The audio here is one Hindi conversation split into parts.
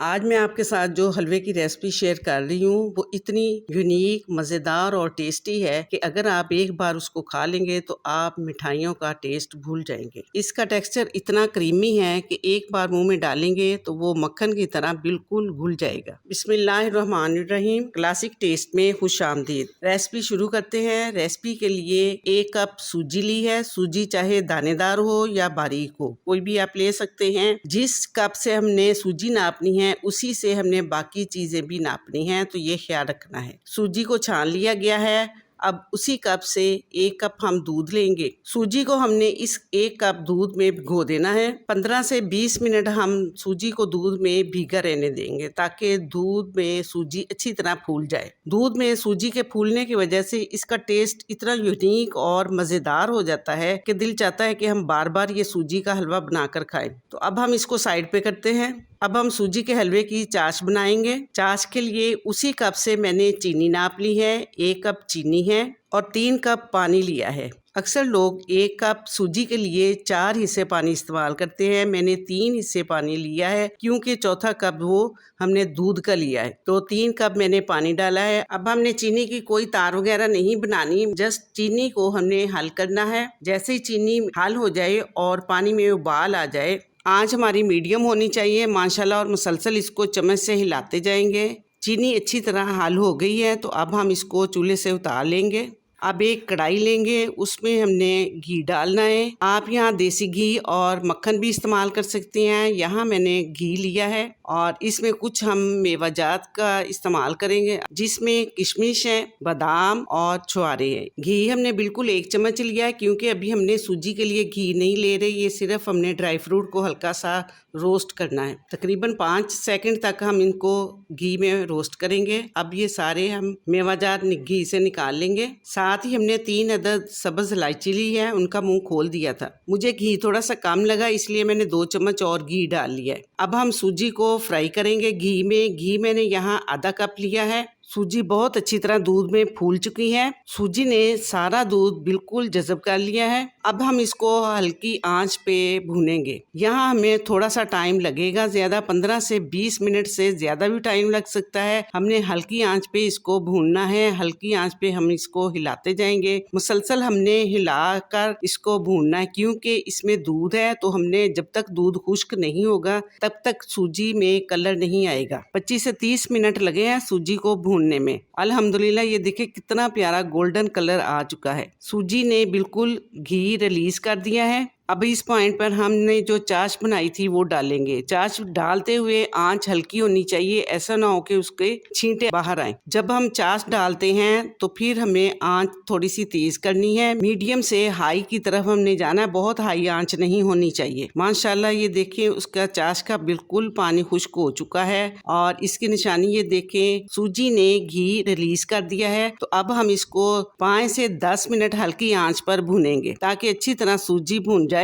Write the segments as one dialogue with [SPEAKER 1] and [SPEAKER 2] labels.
[SPEAKER 1] आज मैं आपके साथ जो हलवे की रेसिपी शेयर कर रही हूँ वो इतनी यूनिक, मज़ेदार और टेस्टी है कि अगर आप एक बार उसको खा लेंगे तो आप मिठाइयों का टेस्ट भूल जाएंगे। इसका टेक्सचर इतना क्रीमी है कि एक बार मुंह में डालेंगे तो वो मक्खन की तरह बिल्कुल घुल जाएगा। बिस्मिल्लाहिर्रहमानिर्रहीम। क्लासिक टेस्ट में खुशामदीद। रेसिपी शुरू करते हैं। रेसिपी के लिए 1 कप सूजी ली है। सूजी चाहे दानेदार हो या बारीक हो, कोई भी आप ले सकते हैं। जिस कप से हमने सूजी नापनी है उसी से हमने बाकी चीजें भी नापनी है, तो ये ख्याल रखना है। सूजी को छान लिया गया है। अब उसी कप से 1 कप हम दूध लेंगे। सूजी को हमने इस 1 कप दूध में भिगो देना है। 15 से 20 मिनट हम सूजी को दूध में भीगा रहने देंगे ताकि दूध में सूजी अच्छी तरह फूल जाए। दूध में सूजी के फूलने की वजह से इसका टेस्ट इतना यूनिक और मज़ेदार हो जाता है कि दिल चाहता है कि हम बार बार ये सूजी का हलवा बनाकर खाएं। तो अब हम इसको साइड पे करते हैं। अब हम सूजी के हलवे की चाश बनाएंगे। चाश के लिए उसी कप से मैंने चीनी नाप ली है। 1 कप चीनी है और 3 कप पानी लिया है। अक्सर लोग 1 कप सूजी के लिए 4 हिस्से पानी इस्तेमाल करते हैं। मैंने 3 हिस्से पानी लिया है क्योंकि चौथा कप वो हमने दूध का लिया है, तो 3 कप मैंने पानी डाला है। अब हमने चीनी की कोई तार वगैरह नहीं बनानी, जस्ट चीनी को हमने हल करना है। जैसे ही चीनी हल हो जाए और पानी में उबाल आ जाए, आंच हमारी मीडियम होनी चाहिए माशाल्लाह, और मुसलसल इसको चम्मच से हिलाते जाएंगे। चीनी अच्छी तरह हल हो गई है, तो अब हम इसको चूल्हे से उतार लेंगे। अब एक कढ़ाई लेंगे, उसमें हमने घी डालना है। आप यहाँ देसी घी और मक्खन भी इस्तेमाल कर सकते हैं। यहाँ मैंने घी लिया है और इसमें कुछ हम मेवाजात का इस्तेमाल करेंगे, जिसमें किशमिश है, बादाम और छुआरे हैं। घी हमने बिल्कुल 1 चम्मच लिया है क्योंकि अभी हमने सूजी के लिए घी नहीं ले रहे, ये सिर्फ हमने ड्राई फ्रूट को हल्का सा रोस्ट करना है। तकरीबन 5 सेकंड तक हम इनको घी में रोस्ट करेंगे। अब ये सारे हम मेवाजात घी से निकाल लेंगे। साथ ही हमने 3 अदद सब्ज इलायची ली है, उनका मुंह खोल दिया था। मुझे घी थोड़ा सा कम लगा, इसलिए मैंने 2 चम्मच और घी डाल लिया है। अब हम सूजी को फ्राई करेंगे घी में। घी मैंने यहाँ आधा कप लिया है। सूजी बहुत अच्छी तरह दूध में फूल चुकी है। सूजी ने सारा दूध बिल्कुल जज़ब कर लिया है। अब हम इसको हल्की आंच पे भूनेंगे। यहाँ हमें थोड़ा सा टाइम लगेगा, ज्यादा 15 से 20 मिनट से ज्यादा भी टाइम लग सकता है। हमने हल्की आंच पे इसको भूनना है। हल्की आंच पे हम इसको हिलाते जाएंगे। मुसलसल हमने हिलाकर इसको भूनना है क्योंकि इसमें दूध है, तो हमने जब तक दूध खुश्क नहीं होगा तब तक सूजी में कलर नहीं आएगा। 25 से 30 मिनट लगे हैं सूजी को भूनने में। अल्हम्दुलिल्लाह ये देखिए कितना प्यारा गोल्डन कलर आ चुका है। सूजी ने बिल्कुल घी रिलीज कर दिया है। अब इस पॉइंट पर हमने जो चाश बनाई थी वो डालेंगे। चाश डालते हुए आंच हल्की होनी चाहिए, ऐसा ना हो कि उसके छींटे बाहर आए। जब हम चाश डालते हैं तो फिर हमें आंच थोड़ी सी तेज करनी है। मीडियम से हाई की तरफ हमने जाना है, बहुत हाई आंच नहीं होनी चाहिए। माशाल्लाह ये देखिए उसका चाश का बिल्कुल पानी खुश्क हो चुका है और इसकी निशानी ये देखें, सूजी ने घी रिलीज कर दिया है। तो अब हम इसको 5 से 10 मिनट हल्की आंच पर भूनेंगे ताकि अच्छी तरह सूजी भून जाए।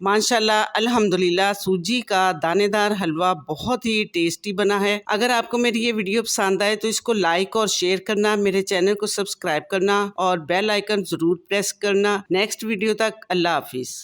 [SPEAKER 1] माशाल्लाह अल्हम्दुलिल्लाह सूजी का दानेदार हलवा बहुत ही टेस्टी बना है। अगर आपको मेरी ये वीडियो पसंद आए तो इसको लाइक और शेयर करना, मेरे चैनल को सब्सक्राइब करना और बेल आइकन जरूर प्रेस करना। नेक्स्ट वीडियो तक अल्लाह हाफिज।